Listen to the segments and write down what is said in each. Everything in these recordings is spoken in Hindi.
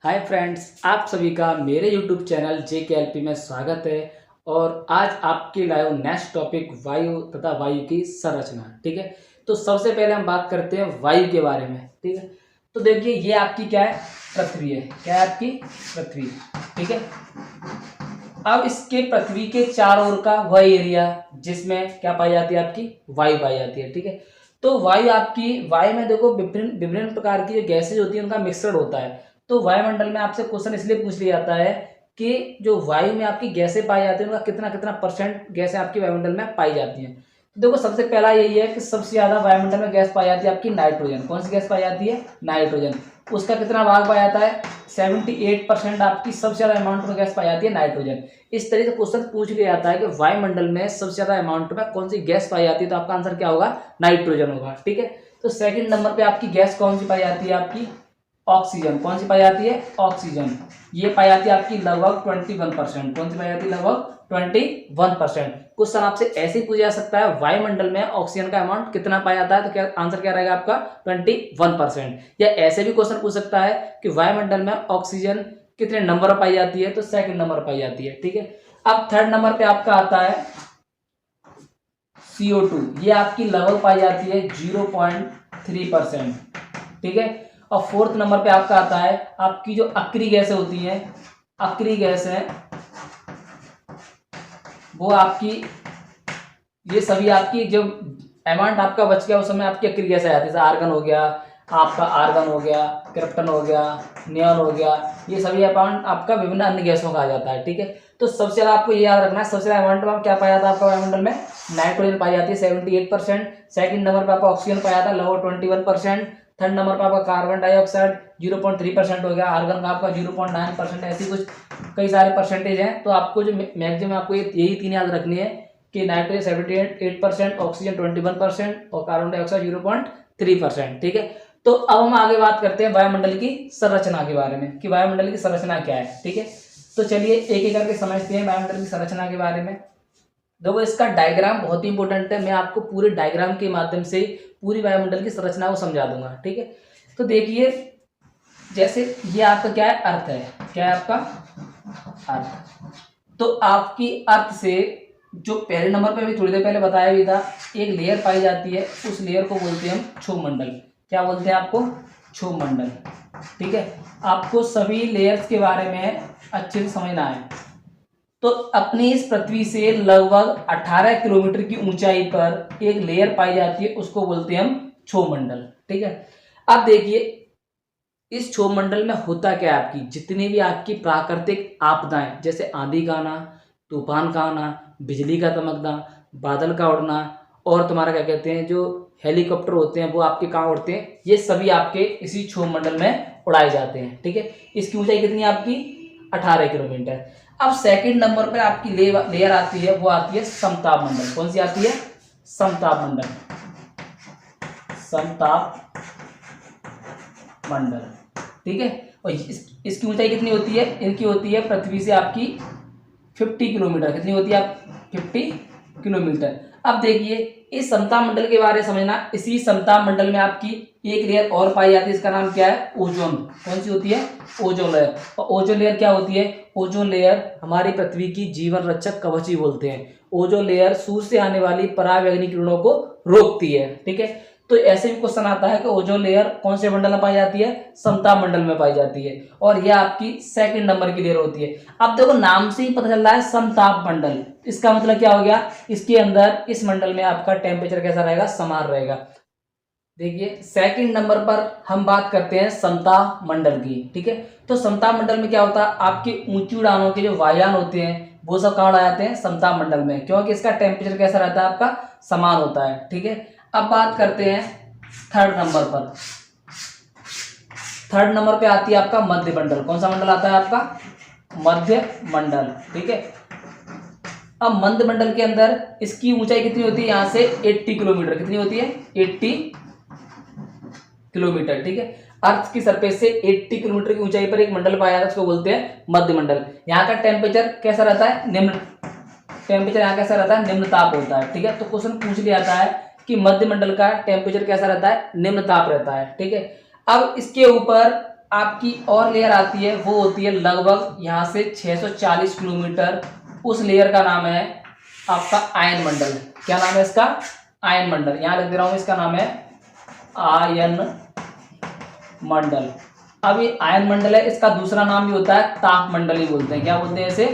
हाय फ्रेंड्स, आप सभी का मेरे यूट्यूब चैनल JKLP में स्वागत है। और आज आपके लाए नेक्स्ट टॉपिक वायु तथा वायु की संरचना। ठीक है, तो सबसे पहले हम बात करते हैं वायु के बारे में। ठीक है, तो देखिए ये आपकी क्या है, पृथ्वी है। क्या है आपकी? पृथ्वी। ठीक है, अब इसके पृथ्वी के चारों ओर का वह एरिया जिसमें क्या पाई जाती है, आपकी वायु पाई जाती है। ठीक है, तो वायु आपकी, वायु में देखो विभिन्न विभिन्न प्रकार की जो गैसेज होती है उनका मिश्रण होता है। तो वायुमंडल में आपसे क्वेश्चन इसलिए पूछ लिया जाता है कि जो वायु में आपकी गैसें पाई जाती है उनका कितना कितना परसेंट गैसें आपकी वायुमंडल में पाई जाती हैं। तो देखो सबसे पहला यही है कि सबसे ज्यादा वायुमंडल में गैस पाई जाती है आपकी नाइट्रोजन। कौन सी गैस पाई जाती है? नाइट्रोजन। उसका कितना भाग पाया जाता है? 78% आपकी सबसे ज्यादा अमाउंट में गैस पाई जाती है नाइट्रोजन। इस तरीके से क्वेश्चन पूछ लिया जाता है कि वायुमंडल में सबसे ज्यादा अमाउंट में कौन सी गैस पाई जाती है, तो आपका आंसर क्या होगा? नाइट्रोजन होगा। ठीक है, तो सेकंड नंबर पे आपकी गैस कौन सी पाई जाती है? आपकी ऑक्सीजन। कौन सी पाई जाती है? ऑक्सीजन। ये पाई जाती है आपकी लगभग 21%। कौन सी पाई जाती है? लगभग 21%। क्वेश्चन आपसे ऐसे ही पूछा जा सकता है वायुमंडल में ऑक्सीजन का अमाउंट कितना पाया जाता है, तो क्या आंसर क्या रहेगा आपका? 21%। या ऐसे भी क्वेश्चन पूछ सकता है कि वायुमंडल में ऑक्सीजन कितने नंबर पर पाई जाती है, तो सेकंड नंबर पाई जाती है। ठीक है, अब थर्ड नंबर पे आपका आता है CO2। ये आपकी लगभग पाई जाती है 0.3%। ठीक है, और फोर्थ नंबर पे आपका आता है आपकी जो अक्रिय गैसें होती हैं, अक्रिय गैस है वो आपकी, ये सभी आपकी जो अमाउंट आपका बच गया उस समय आपकी अक्रिय गैस आ जाती है। जैसे आर्गन हो गया, आपका आर्गन हो गया, क्रिप्टन हो गया, नियॉन हो गया, ये सभी अमाउंट आपका विभिन्न अन्य गैसों का आ जाता है। ठीक है, तो सबसे ज्यादा आपको ये याद रखना है, सबसे ज्यादा अमाउंट में क्या पाया जाता है आपका वायुमंडल में? नाइट्रोजन पाई जाती है 78%। सेकंड नंबर पर आपका ऑक्सीजन पाया जाता है लगभग 21%। थर्ड नंबर पर आपका कार्बन डाइऑक्साइड 0.3% हो गया, आर्गन का आपका 0.9%। ऐसी कुछ कई सारे परसेंटेज हैं, तो आपको जो मैक्सिमम आपको यही तीन याद रखनी है कि नाइट्रोजन 78%, ऑक्सीजन 21% और कार्बन डाइऑक्साइड 0.3%। ठीक है, तो अब हम आगे बात करते हैं वायुमंडल की संरचना के बारे में कि वायुमंडल की संरचना क्या है। ठीक है, तो चलिए एक एक करके समझते हैं वायुमंडल की संरचना के बारे में। देखो इसका डायग्राम बहुत ही इंपॉर्टेंट है, मैं आपको पूरे डायग्राम के माध्यम से पूरी वायुमंडल की संरचना को समझा दूंगा। ठीक है, तो देखिए जैसे ये आपका क्या है? अर्थ है। क्या है आपका? अर्थ। तो आपकी अर्थ से जो पहले नंबर पे भी थोड़ी देर पहले बताया भी था, एक लेयर पाई जाती है, उस लेयर को बोलते हैं हम क्षोभमंडल। क्या बोलते हैं आपको? क्षोभमंडल। ठीक है, आपको सभी लेयर्स के बारे में अच्छे से समझना है। तो अपनी इस पृथ्वी से लगभग 18 किलोमीटर की ऊंचाई पर एक लेयर पाई जाती है, उसको बोलते हैं हम क्षोभमंडल। ठीक है, अब देखिए इस क्षोभमंडल में होता क्या है, आपकी जितनी भी आपकी प्राकृतिक आपदाएं जैसे आंधी का आना, तूफान का आना, बिजली का चमकना, बादल का उड़ना, और तुम्हारा क्या कहते हैं जो हेलीकॉप्टर होते हैं वो आपके कहाँ उड़ते हैं, ये सभी आपके इसी क्षोभमंडल में उड़ाए जाते हैं। ठीक है, इसकी ऊंचाई कितनी है आपकी? 18 किलोमीटर। अब सेकंड नंबर पर आपकी लेयर आती है, वो आती है समताप मंडल। कौन सी आती है? समताप मंडल। समताप मंडल। ठीक है, और इसकी ऊंचाई कितनी होती है? इनकी होती है पृथ्वी से आपकी 50 किलोमीटर। कितनी होती है? आप 50 किलोमीटर। अब देखिए इस समताप मंडल के बारे में समझना, इसी समताप मंडल में आपकी एक लेयर और पाई जाती है, इसका नाम क्या है? ओजोन। कौन सी होती है? Ozone layer. और ओजोन लेयर क्या होती है? ओजोन लेयर हमारी पृथ्वी की जीवन रक्षक कवच ही बोलते हैं। ओजोन लेयर सूर्य से आने वाली पराबैंगनी किरणों को रोकती है। ठीक है, तो ऐसे भी क्वेश्चन आता है कि ओजोन लेयर कौन से मंडल में पाई जाती है? समताप मंडल में पाई जाती है, और यह आपकी सेकंड नंबर की लेयर होती है। अब देखो नाम से ही पता चल रहा है समताप मंडल, इसका मतलब क्या हो गया? इसके अंदर इस मंडल में आपका टेम्परेचर कैसा रहेगा? समान रहेगा। देखिए सेकंड नंबर पर हम बात करते हैं समताप मंडल की। ठीक है, तो समताप मंडल में क्या होता है? आपकी ऊंची उड़ानों के जो वायुयान होते हैं वो सब कहाँ उड़ाए जाते हैं? समताप मंडल में, क्योंकि इसका टेम्परेचर कैसा रहता है? आपका समान होता है। ठीक है, अब बात करते हैं थर्ड नंबर पर। थर्ड नंबर पे आती है आपका मध्य मंडल। कौन सा मंडल आता है आपका? मध्य मंडल। ठीक है, अब मध्य मंडल के अंदर इसकी ऊंचाई कितनी होती है? यहां से 80 किलोमीटर। कितनी होती है? 80 किलोमीटर। ठीक है, अर्थ की सरफेस से 80 किलोमीटर की ऊंचाई पर एक मंडल पाया जाता है, उसको बोलते हैं मध्य मंडल। यहाँ का टेम्परेचर कैसा रहता है? निम्न टेम्परेचर। यहाँ कैसा रहता है? निम्न ताप होता है। ठीक है, तो क्वेश्चन पूछ लिया जाता है कि मध्य मंडल का टेम्परेचर कैसा रहता है? निम्न ताप रहता है। ठीक है, अब इसके ऊपर आपकी और लेयर आती है, वो होती है लगभग यहाँ से 640 किलोमीटर। उस लेयर का नाम है आपका आयन मंडल। क्या नाम है इसका? आयन मंडल। यहाँ लिख दे रहा हूँ, इसका नाम है आयन मंडल। अब ये आयन मंडल है, इसका दूसरा नाम भी होता है ताप मंडल ही बोलते हैं। क्या बोलते हैं इसे?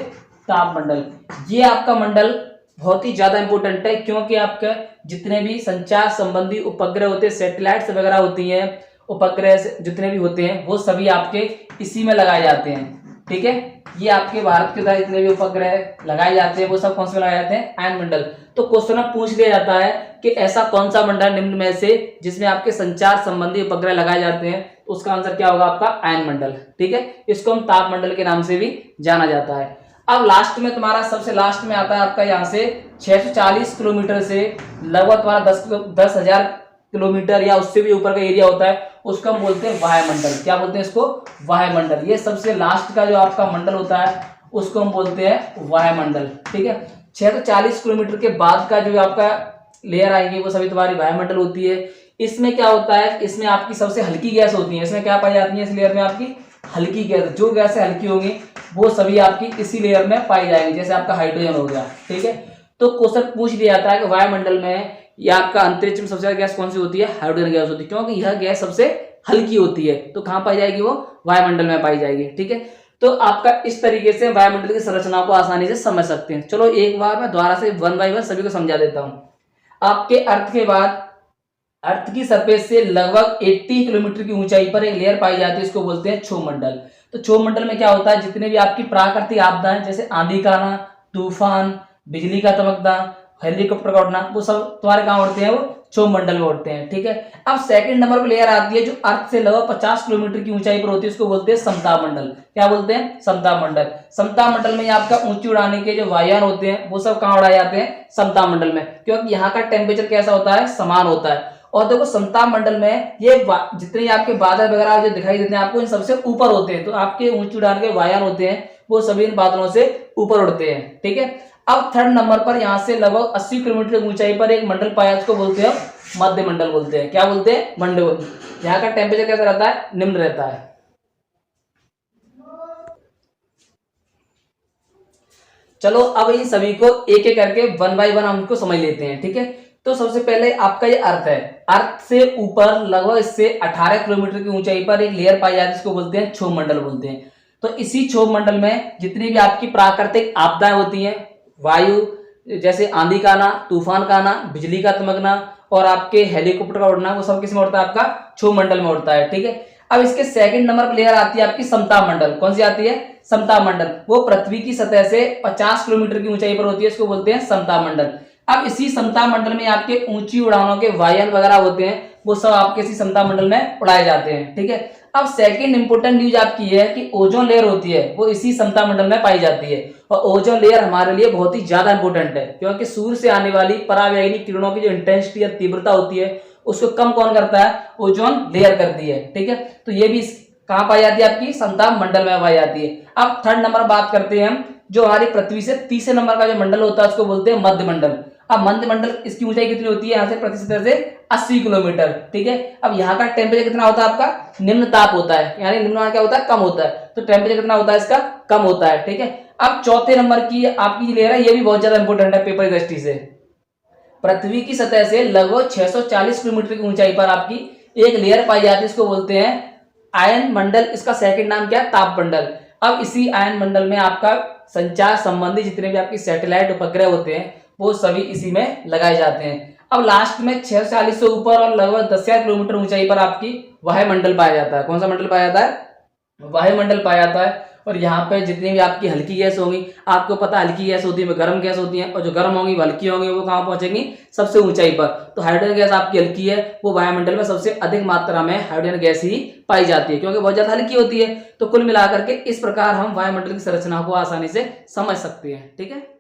ताप मंडल। ये आपका मंडल बहुत ही ज्यादा इंपॉर्टेंट है, क्योंकि आपके जितने भी संचार संबंधी उपग्रह होते हैं, सैटेलाइट्स वगैरह होती हैं, उपग्रह जितने भी होते हैं, वो सभी आपके इसी में लगाए जाते हैं। ठीक है, ये आपके भारत के द्वारा जितने भी उपग्रह लगाए जाते हैं, वो सब कौन से लगाए जाते हैं? आयन मंडल। तो क्वेश्चन में पूछ लिया जाता है कि ऐसा कौन सा मंडल निम्न में से जिसमें आपके संचार संबंधी उपग्रह लगाए जाते हैं, तो उसका आंसर क्या होगा? आपका आयन मंडल। ठीक है, इसको हम ताप मंडल के नाम से भी जाना जाता है। अब लास्ट में तुम्हारा सबसे लास्ट में आता है आपका यहाँ से 640 किलोमीटर से लगभग तुम्हारा 10,000 किलोमीटर या उससे भी ऊपर का एरिया होता है, उसको हम बोलते हैं वायुमंडल। क्या बोलते हैं इसको? वायुमंडल। ये सबसे लास्ट का जो आपका मंडल होता है, उसको हम बोलते हैं वायुमंडल। ठीक है, 640 किलोमीटर के बाद का जो आपका लेयर आएंगे, वो सभी तुम्हारी वायुमंडल होती है। इसमें क्या होता है? इसमें आपकी सबसे हल्की गैस होती है। इसमें क्या पाई जाती है? इस लेयर में आपकी हल्की गैस। जो गैसें हल्की होंगी वो सभी आपकी इसी लेयर में पाई जाएंगी, जैसे आपका हाइड्रोजन हो गया। ठीक है, तो क्वेश्चन पूछ लिया जाता है कि वायुमंडल में या आपका अंतरिक्ष में सबसे ज्यादा गैस कौन सी होती है? हाइड्रोजन गैस होती है, क्योंकि यह गैस सबसे हल्की होती है। तो कहां पाई जाएगी? वो वायुमंडल में पाई जाएगी। ठीक है, तो आपका इस तरीके से वायुमंडल की संरचना को आसानी से समझ सकते हैं। चलो एक बार मैं दोबारा से 1 बाय 1 सभी को समझा देता हूं। आपके अर्थ के बाद अर्थ की सरफेस से लगभग 80 किलोमीटर की ऊंचाई पर एक लेयर पाई जाती है, इसको बोलते हैं क्षोभ मंडल। तो क्षोभ मंडल में क्या होता है? जितने भी आपकी प्राकृतिक आपदाएं, जैसे आंधी का आना, तूफान, बिजली का चमकना, हेलीकॉप्टर का उड़ना, वो सब तुम्हारे कहां उड़ते हैं? वो क्षोभ मंडल में उड़ते हैं। ठीक है, अब सेकंड नंबर पर लेयर आती है जो अर्थ से लगभग 50 किलोमीटर की ऊंचाई पर होती है, उसको बोलते हैं समताप मंडल। क्या बोलते हैं? समताप मंडल। समताप मंडल में आपका ऊंची उड़ाने के जो वायुयान होते हैं, वो सब कहां उड़ाए जाते हैं? समताप मंडल में, क्योंकि यहाँ का टेम्परेचर कैसा होता है? समान होता है। और देखो समताप मंडल में ये जितने आपके बादल वगैरह जो दिखाई देते हैं आपको, इन सबसे ऊपर होते हैं। तो आपके ऊंची उड़ान के वायुयान होते हैं, वो सभी इन बादलों से ऊपर उड़ते हैं। ठीक है, अब थर्ड नंबर पर यहाँ से लगभग 80 किलोमीटर की ऊंचाई पर एक मंडल पाया, उसको बोलते हैं मध्य मंडल बोलते हैं। क्या बोलते हैं? मंडल। यहाँ का टेम्परेचर कैसा रहता है? निम्न रहता है। चलो अब इन सभी को एक एक करके 1 बाय 1 हम इनको समझ लेते हैं। ठीक है, तो सबसे पहले आपका ये अर्थ है। अर्थ से ऊपर लगभग इससे 18 किलोमीटर की ऊंचाई पर एक लेयर पाई जाती है, इसको बोलते हैं क्षोभ मंडल बोलते हैं। तो इसी क्षोभ मंडल में जितनी भी आपकी प्राकृतिक आपदाएं होती हैं, वायु जैसे आंधी का आना, तूफान का आना, बिजली का चमकना और आपके हेलीकॉप्टर का उड़ना, वो सब किस में उड़ता है? आपका क्षोभ मंडल में उड़ता है। ठीक है, अब इसके सेकंड नंबर पर लेयर आती है आपकी समताप मंडल। कौन सी आती है? समताप मंडल। वो पृथ्वी की सतह से 50 किलोमीटर की ऊंचाई पर होती है, इसको बोलते हैं समताप मंडल। अब इसी समताप मंडल में आपके ऊंची उड़ानों के वायुयान वगैरह होते हैं, वो सब आपके इसी समताप मंडल में उड़ाए जाते हैं। ठीक है, अब सेकंड इंपोर्टेंट न्यूज आपकी है कि ओजोन लेयर होती है, वो इसी समताप मंडल में पाई जाती है। और ओजोन लेयर हमारे लिए बहुत ही ज्यादा इंपॉर्टेंट है, क्योंकि सूर्य से आने वाली परावैंगनी किरणों की जो इंटेंसिटी या तीव्रता होती है, उसको कम कौन करता है? ओजोन लेयर करती है। ठीक है, तो ये भी कहां पाई जाती है? आपकी समताप मंडल में पाई जाती है। अब थर्ड नंबर बात करते हैं हम, जो हमारी पृथ्वी से तीसरे नंबर का जो मंडल होता है, उसको बोलते हैं मध्य मंडल। अब मध्य मंडल, इसकी ऊंचाई कितनी होती है? यहाँ से पृथ्वी सतह से 80 किलोमीटर। ठीक है, अब यहाँ का टेम्परेचर कितना होता है? आपका निम्न ताप होता है, यानी निम्न क्या होता है? कम होता है। तो टेम्परेचर कितना होता है इसका? कम होता है। ठीक है, अब चौथे नंबर की आपकी लेयर है, ये भी बहुत ज्यादा इंपॉर्टेंट है पेपर की दृष्टि से। पृथ्वी की सतह से लगभग 640 किलोमीटर की ऊंचाई पर आपकी एक लेयर पाई जाती है, इसको बोलते हैं आयन मंडल। इसका सेकंड नाम क्या है? ताप मंडल। अब इसी आयन मंडल में आपका संचार संबंधी जितने भी आपकी सैटेलाइट उपग्रह होते हैं, वो सभी इसी में लगाए जाते हैं। अब लास्ट में 640 से ऊपर और लगभग 10,000 किलोमीटर ऊंचाई पर आपकी वायुमंडल पाया जाता है। कौन सा मंडल पाया जाता है? वायुमंडल पाया जाता है। और यहाँ पे जितनी भी आपकी हल्की गैस होगी, आपको पता है हल्की गैस होती है, गर्म गैस होती है, और जो गर्म होंगी हल्की होंगी, वो कहाँ पहुंचेंगी? सबसे ऊंचाई पर। तो हाइड्रोजन गैस आपकी हल्की है, वो वायुमंडल में सबसे अधिक मात्रा में हाइड्रोजन गैस ही पाई जाती है, क्योंकि बहुत ज्यादा हल्की होती है। तो कुल मिलाकर के इस प्रकार हम वायुमंडल की संरचना को आसानी से समझ सकते हैं। ठीक है।